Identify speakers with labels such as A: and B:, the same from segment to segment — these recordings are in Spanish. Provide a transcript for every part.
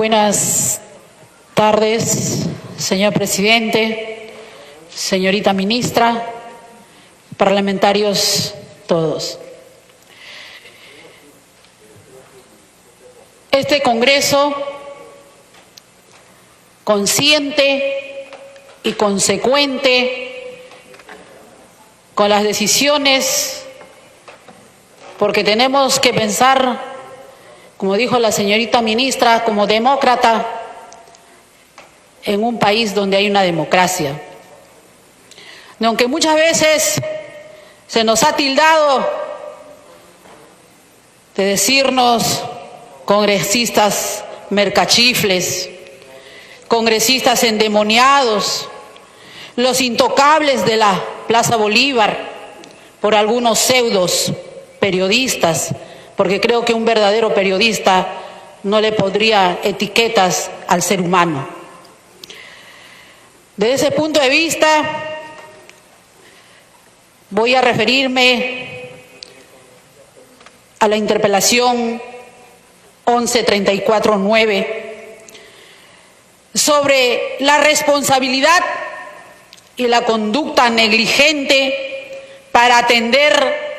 A: Buenas tardes, señor presidente, señorita ministra, parlamentarios todos. Este Congreso, consciente y consecuente con las decisiones, porque tenemos que pensar, como dijo la señorita ministra, como demócrata, en un país donde hay una democracia. Aunque muchas veces se nos ha tildado de decirnos congresistas mercachifles, congresistas endemoniados, los intocables de la Plaza Bolívar, por algunos pseudos periodistas, porque creo que un verdadero periodista no le pondría etiquetas al ser humano. Desde ese punto de vista, voy a referirme a la interpelación 1134-9 sobre la responsabilidad y la conducta negligente para atender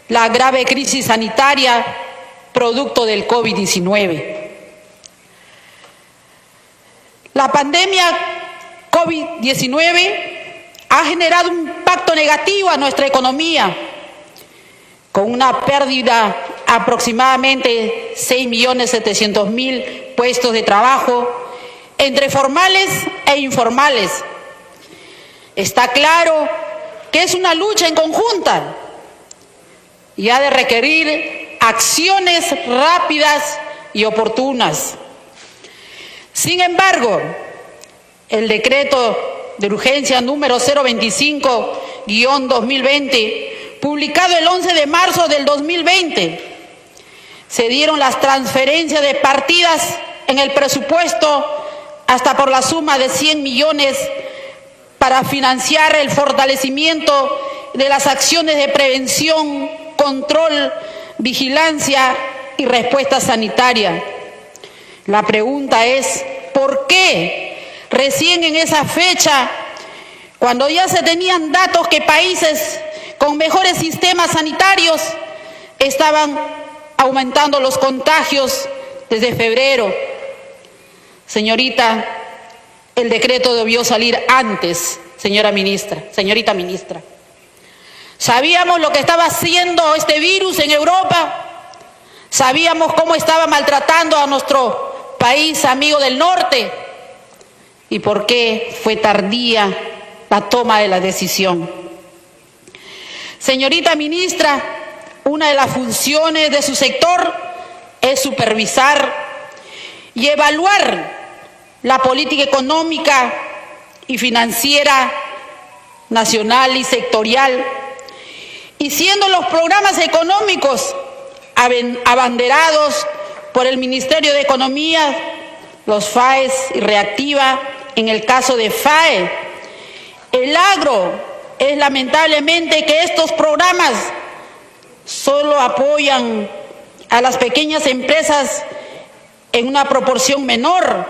A: la grave crisis sanitaria producto del COVID-19. La pandemia COVID-19 ha generado un impacto negativo a nuestra economía, con una pérdida aproximadamente 6.700.000 puestos de trabajo entre formales e informales. Está claro que es una lucha en conjunta y ha de requerir acciones rápidas y oportunas. Sin embargo, el decreto de urgencia número 025-2020, publicado el 11 de marzo del 2020, se dieron las transferencias de partidas en el presupuesto hasta por la suma de 100 millones para financiar el fortalecimiento de las acciones de prevención, control, vigilancia y respuesta sanitaria. La pregunta es, ¿por qué recién en esa fecha, cuando ya se tenían datos que países con mejores sistemas sanitarios estaban aumentando los contagios desde febrero? Señorita, el decreto debió salir antes, señorita ministra. Sabíamos lo que estaba haciendo este virus en Europa, sabíamos cómo estaba maltratando a nuestro país amigo del norte y por qué fue tardía la toma de la decisión. Señorita ministra, una de las funciones de su sector es supervisar y evaluar la política económica y financiera nacional y sectorial, y siendo los programas económicos abanderados por el Ministerio de Economía, los FAES y Reactiva, en el caso de FAE, el agro es lamentablemente que estos programas solo apoyan a las pequeñas empresas en una proporción menor,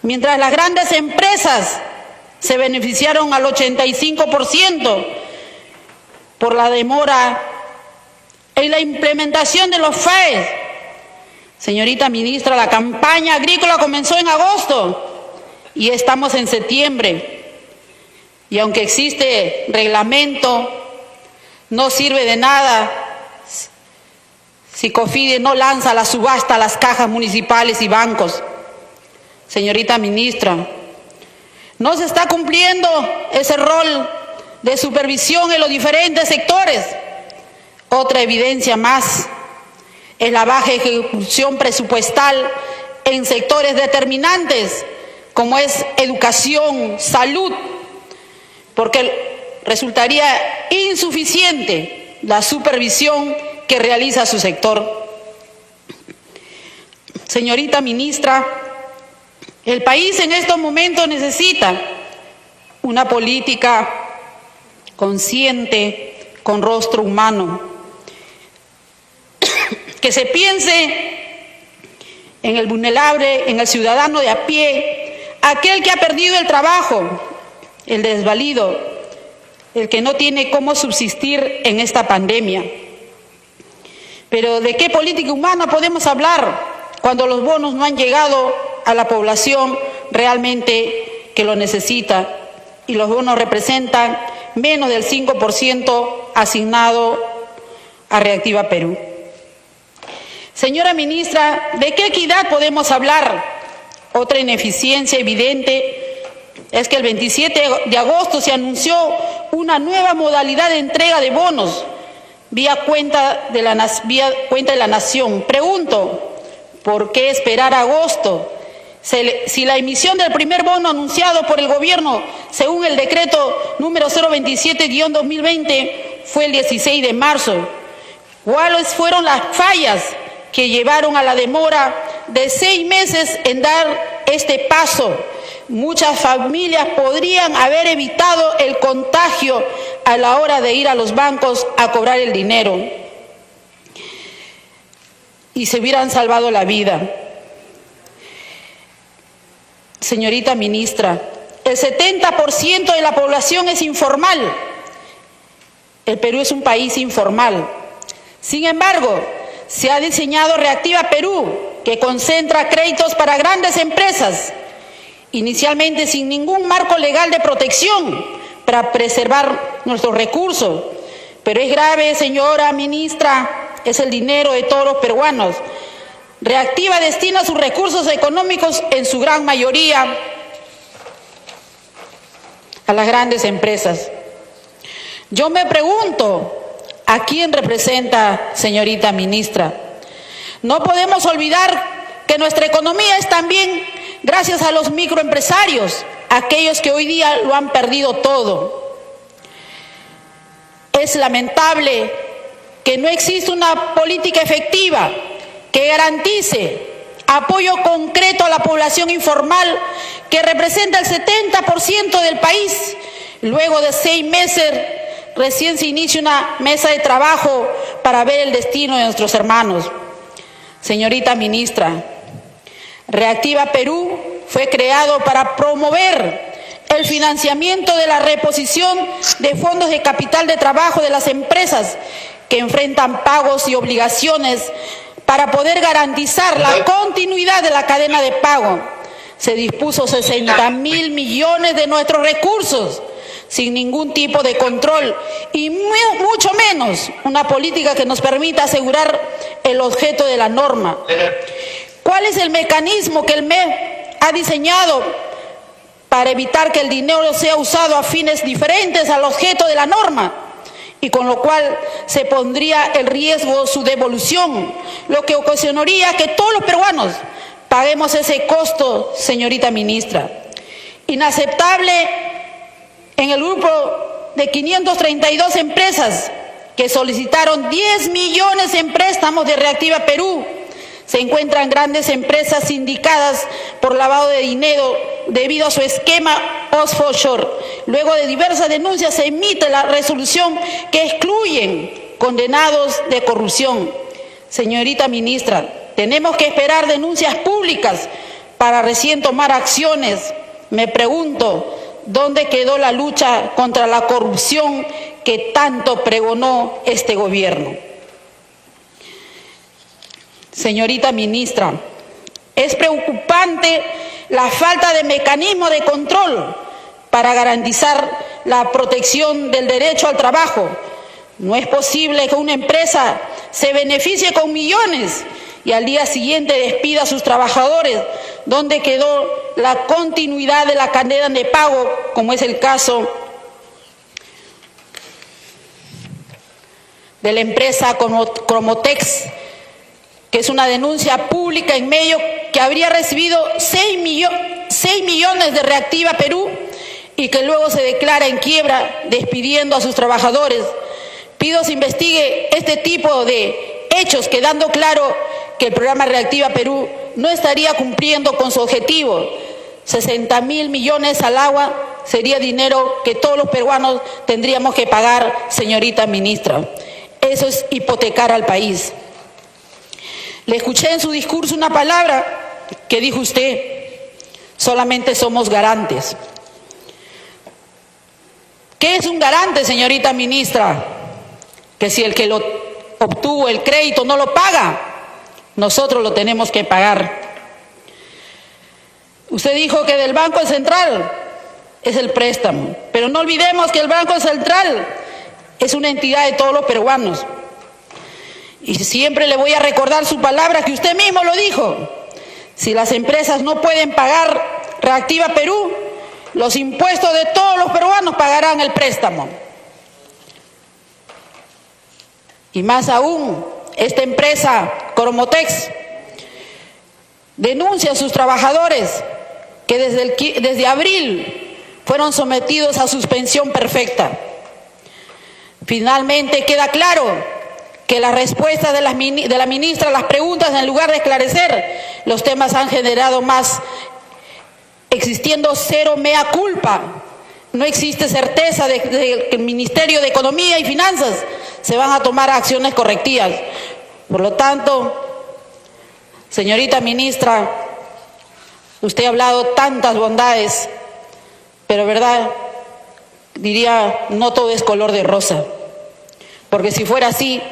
A: mientras las grandes empresas se beneficiaron al 85% por la demora en la implementación de los FAES. Señorita ministra, la campaña agrícola comenzó en agosto y estamos en septiembre. Y aunque existe reglamento, no sirve de nada si COFIDE no lanza la subasta a las cajas municipales y bancos. Señorita ministra, no se está cumpliendo ese rol de supervisión en los diferentes sectores. Otra evidencia más es la baja ejecución presupuestal en sectores determinantes como es educación, salud, porque resultaría insuficiente la supervisión que realiza su sector. Señorita ministra, el país en estos momentos necesita una política consciente, con rostro humano, que se piense en el vulnerable, en el ciudadano de a pie, aquel que ha perdido el trabajo, el desvalido, el que no tiene cómo subsistir en esta pandemia. Pero ¿de qué política humana podemos hablar cuando los bonos no han llegado a la población realmente que lo necesita? Y los bonos representan menos del 5% asignado a Reactiva Perú. Señora ministra, ¿de qué equidad podemos hablar? Otra ineficiencia evidente es que el 27 de agosto se anunció una nueva modalidad de entrega de bonos vía cuenta de la Nación. Pregunto, ¿por qué esperar a agosto? Si la emisión del primer bono anunciado por el gobierno, según el decreto número 027-2020, fue el 16 de marzo. ¿Cuáles fueron las fallas que llevaron a la demora de 6 meses en dar este paso? Muchas familias podrían haber evitado el contagio a la hora de ir a los bancos a cobrar el dinero y se hubieran salvado la vida. Señorita ministra, el 70% de la población es informal. El Perú es un país informal. Sin embargo, se ha diseñado Reactiva Perú, que concentra créditos para grandes empresas, inicialmente sin ningún marco legal de protección para preservar nuestros recursos. Pero es grave, señora ministra, es el dinero de todos los peruanos. Reactiva destina sus recursos económicos en su gran mayoría a las grandes empresas. Yo me pregunto, ¿a quién representa, señorita ministra? No podemos olvidar que nuestra economía es también gracias a los microempresarios, aquellos que hoy día lo han perdido todo. Es lamentable que no exista una política efectiva que garantice apoyo concreto a la población informal, que representa el 70% del país. Luego de 6 meses, recién se inicia una mesa de trabajo para ver el destino de nuestros hermanos. Señorita ministra, Reactiva Perú fue creado para promover el financiamiento de la reposición de fondos de capital de trabajo de las empresas que enfrentan pagos y obligaciones para poder garantizar la continuidad de la cadena de pago. Se dispuso 60.000 millones de nuestros recursos sin ningún tipo de control y mucho menos una política que nos permita asegurar el objeto de la norma. ¿Cuál es el mecanismo que el MEF ha diseñado para evitar que el dinero sea usado a fines diferentes al objeto de la norma? Y con lo cual se pondría en riesgo su devolución, lo que ocasionaría que todos los peruanos paguemos ese costo, señorita ministra. Inaceptable en el grupo de 532 empresas que solicitaron 10 millones en préstamos de Reactiva Perú. Se encuentran grandes empresas sindicadas por lavado de dinero debido a su esquema offshore. Luego de diversas denuncias se emite la resolución que excluyen condenados de corrupción. Señorita ministra, tenemos que esperar denuncias públicas para recién tomar acciones. Me pregunto, ¿dónde quedó la lucha contra la corrupción que tanto pregonó este gobierno? Señorita ministra, es preocupante la falta de mecanismo de control para garantizar la protección del derecho al trabajo. No es posible que una empresa se beneficie con millones y al día siguiente despida a sus trabajadores. ¿Dónde quedó la continuidad de la cadena de pago, como es el caso de la empresa Cromotex, que es una denuncia pública en medio que habría recibido 6 millones de Reactiva Perú y que luego se declara en quiebra despidiendo a sus trabajadores? Pido se investigue este tipo de hechos, quedando claro que el programa Reactiva Perú no estaría cumpliendo con su objetivo. 60.000 millones al agua sería dinero que todos los peruanos tendríamos que pagar, señorita ministra. Eso es hipotecar al país. Le escuché en su discurso una palabra que dijo usted: solamente somos garantes. ¿Qué es un garante, señorita ministra? Que si el que lo obtuvo el crédito no lo paga, nosotros lo tenemos que pagar. Usted dijo que del Banco Central es el préstamo, pero no olvidemos que el Banco Central es una entidad de todos los peruanos. Y siempre le voy a recordar su palabra, que usted mismo lo dijo: si las empresas no pueden pagar Reactiva Perú, los impuestos de todos los peruanos pagarán el préstamo. Y más aún, esta empresa, Cromotex, denuncia a sus trabajadores que desde abril fueron sometidos a suspensión perfecta. Finalmente queda claro que las respuestas de la ministra a las preguntas, en lugar de esclarecer los temas, han generado más, existiendo cero mea culpa. No existe certeza de que el Ministerio de Economía y Finanzas se van a tomar acciones correctivas. Por lo tanto, señorita ministra, usted ha hablado tantas bondades, pero verdad, diría, no todo es color de rosa. Porque si fuera así,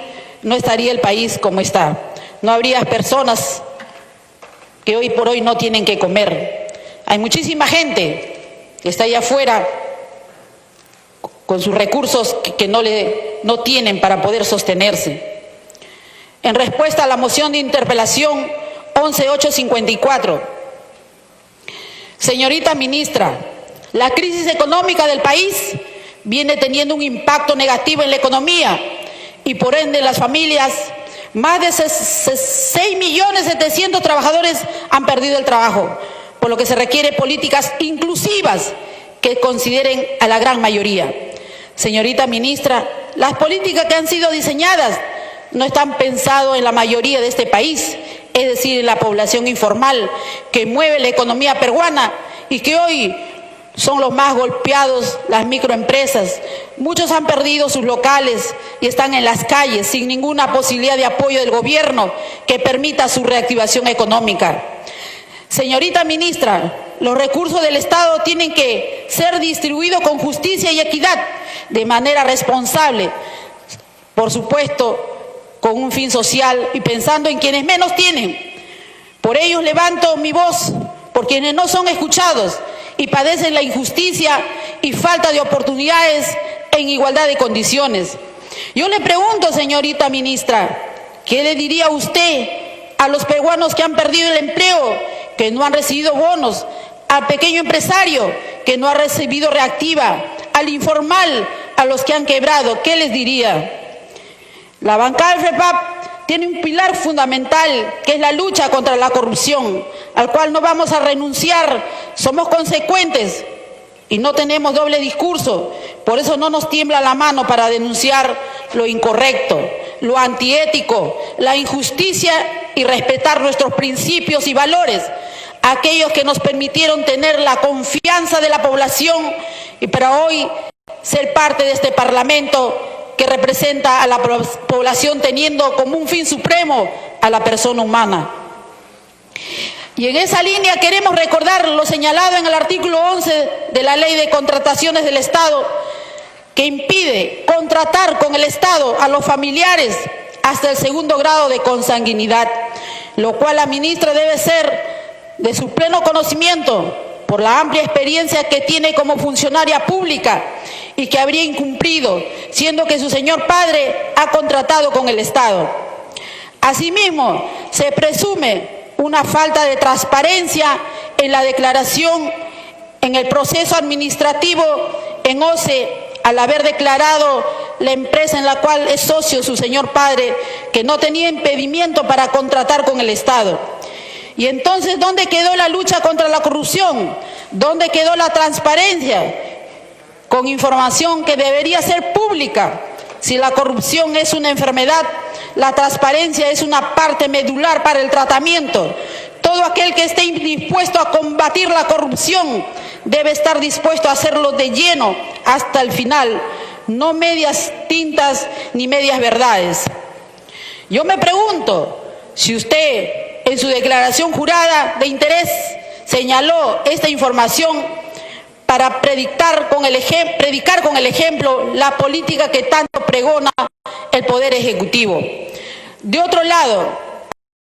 A: no estaría el país como está. No habría personas que hoy por hoy no tienen que comer. Hay muchísima gente que está allá afuera con sus recursos que no tienen para poder sostenerse. En respuesta a la moción de interpelación 11854, señorita ministra, la crisis económica del país viene teniendo un impacto negativo en la economía y por ende en las familias. Más de 6.700.000 trabajadores han perdido el trabajo, por lo que se requiere políticas inclusivas que consideren a la gran mayoría. Señorita ministra, las políticas que han sido diseñadas no están pensadas en la mayoría de este país, es decir, en la población informal que mueve la economía peruana y que hoy son los más golpeados, las microempresas. Muchos han perdido sus locales y están en las calles sin ninguna posibilidad de apoyo del gobierno que permita su reactivación económica. Señorita ministra, los recursos del Estado tienen que ser distribuidos con justicia y equidad, de manera responsable, por supuesto, con un fin social y pensando en quienes menos tienen. Por ello levanto mi voz por quienes no son escuchados y padecen la injusticia y falta de oportunidades en igualdad de condiciones. Yo le pregunto, señorita ministra, ¿qué le diría usted a los peruanos que han perdido el empleo, que no han recibido bonos, al pequeño empresario que no ha recibido reactiva, al informal, a los que han quebrado? ¿Qué les diría? La bancada del FREPAP tiene un pilar fundamental, que es la lucha contra la corrupción, al cual no vamos a renunciar. Somos consecuentes y no tenemos doble discurso. Por eso no nos tiembla la mano para denunciar lo incorrecto, lo antiético, la injusticia y respetar nuestros principios y valores, aquellos que nos permitieron tener la confianza de la población y para hoy ser parte de este Parlamento que representa a la población, teniendo como un fin supremo a la persona humana. Y en esa línea queremos recordar lo señalado en el artículo 11 de la Ley de Contrataciones del Estado, que impide contratar con el Estado a los familiares hasta el segundo grado de consanguinidad, lo cual la ministra debe ser de su pleno conocimiento por la amplia experiencia que tiene como funcionaria pública y que habría incumplido, siendo que su señor padre ha contratado con el Estado. Asimismo, se presume una falta de transparencia en la declaración en el proceso administrativo en OCE, al haber declarado la empresa en la cual es socio su señor padre que no tenía impedimento para contratar con el Estado. Y entonces, ¿dónde quedó la lucha contra la corrupción? ¿Dónde quedó la transparencia? Con información que debería ser pública. Si la corrupción es una enfermedad, la transparencia es una parte medular para el tratamiento. Todo aquel que esté dispuesto a combatir la corrupción debe estar dispuesto a hacerlo de lleno hasta el final, no medias tintas ni medias verdades. Yo me pregunto, Si usted en su declaración jurada de interés señaló esta información para predicar con el ejemplo la política que tanto pregona el Poder Ejecutivo. De otro lado,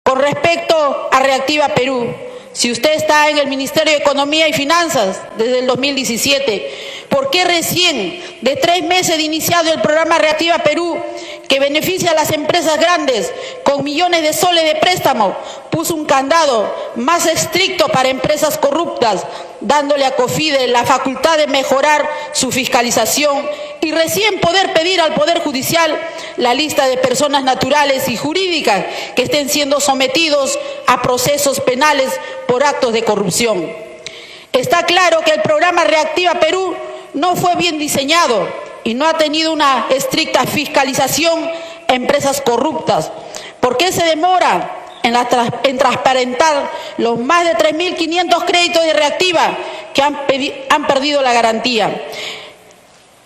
A: con respecto a Reactiva Perú, si usted está en el Ministerio de Economía y Finanzas desde el 2017, ¿por qué recién de 3 meses de iniciado el programa Reactiva Perú, que beneficia a las empresas grandes con millones de soles de préstamo, puso un candado más estricto para empresas corruptas, dándole a COFIDE la facultad de mejorar su fiscalización y recién poder pedir al Poder Judicial la lista de personas naturales y jurídicas que estén siendo sometidos a procesos penales por actos de corrupción? Está claro que el programa Reactiva Perú no fue bien diseñado y no ha tenido una estricta fiscalización a empresas corruptas. ¿Por qué se demora en transparentar los más de 3.500 créditos de Reactiva que han perdido la garantía?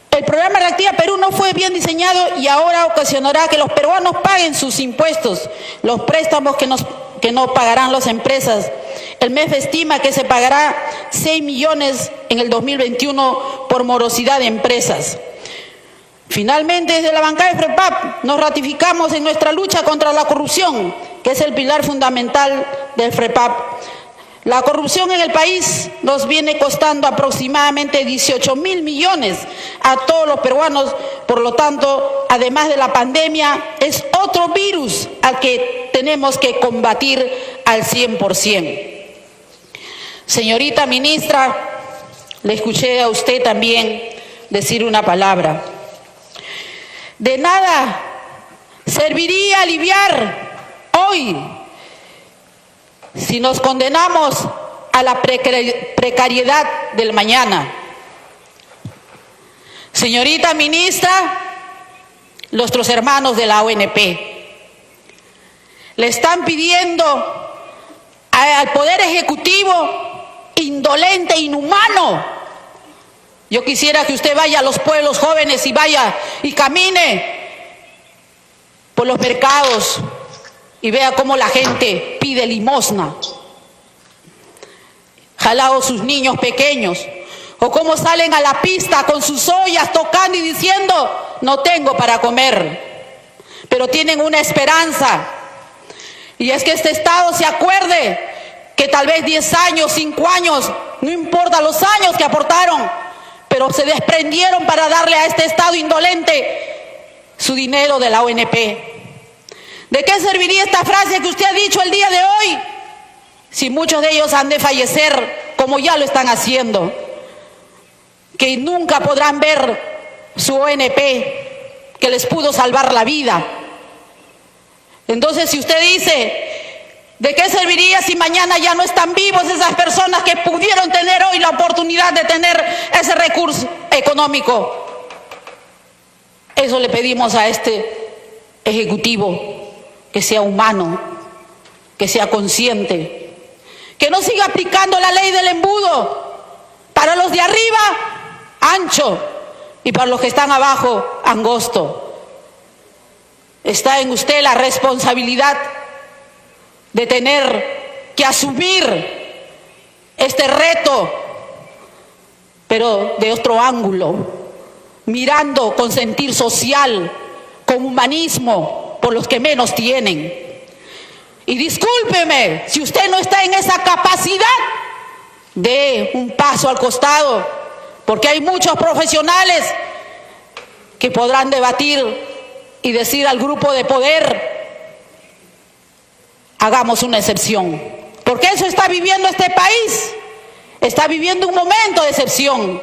A: El programa Reactiva Perú no fue bien diseñado y ahora ocasionará que los peruanos paguen sus impuestos, los préstamos que no pagarán las empresas. El MEF estima que se pagará 6 millones en el 2021 por morosidad de empresas. Finalmente, desde la bancada de FREPAP nos ratificamos en nuestra lucha contra la corrupción, que es el pilar fundamental del FREPAP. La corrupción en el país nos viene costando aproximadamente 18.000 millones a todos los peruanos. Por lo tanto, además de la pandemia, es otro virus al que tenemos que combatir al 100%. Señorita ministra, le escuché a usted también decir una palabra. De nada serviría aliviar hoy si nos condenamos a la precariedad del mañana. Señorita ministra, nuestros hermanos de la ONP le están pidiendo al Poder Ejecutivo indolente, inhumano. Yo quisiera que usted vaya a los pueblos jóvenes y vaya y camine por los mercados y vea cómo la gente pide limosna, jalado sus niños pequeños, o cómo salen a la pista con sus ollas tocando y diciendo: no tengo para comer, pero tienen una esperanza, y es que este Estado se acuerde que tal vez 10 años, 5 años, no importa los años que aportaron, pero se desprendieron para darle a este Estado indolente su dinero de la ONP. ¿De qué serviría esta frase que usted ha dicho el día de hoy si muchos de ellos han de fallecer, como ya lo están haciendo, que nunca podrán ver su ONP que les pudo salvar la vida? Entonces, si usted dice, ¿de qué serviría si mañana ya no están vivos esas personas que pudieron tener hoy la oportunidad de tener ese recurso económico? Eso le pedimos a este Ejecutivo, que sea humano, que sea consciente, que no siga aplicando la ley del embudo para los de arriba, ancho, y para los que están abajo, angosto. Está en usted la responsabilidad de tener que asumir este reto, pero de otro ángulo, mirando con sentir social, con humanismo por los que menos tienen. Y discúlpeme, si usted no está en esa capacidad, dé un paso al costado, porque hay muchos profesionales que podrán debatir y decir al grupo de poder: hagamos una excepción, porque eso está viviendo este país, está viviendo un momento de excepción,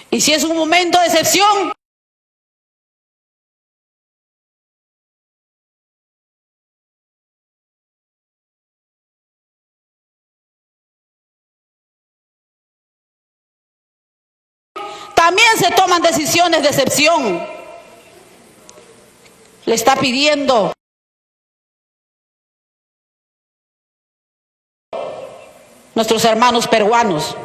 A: y si es un momento de excepción, también se toman decisiones de excepción. Le está pidiendo nuestros hermanos peruanos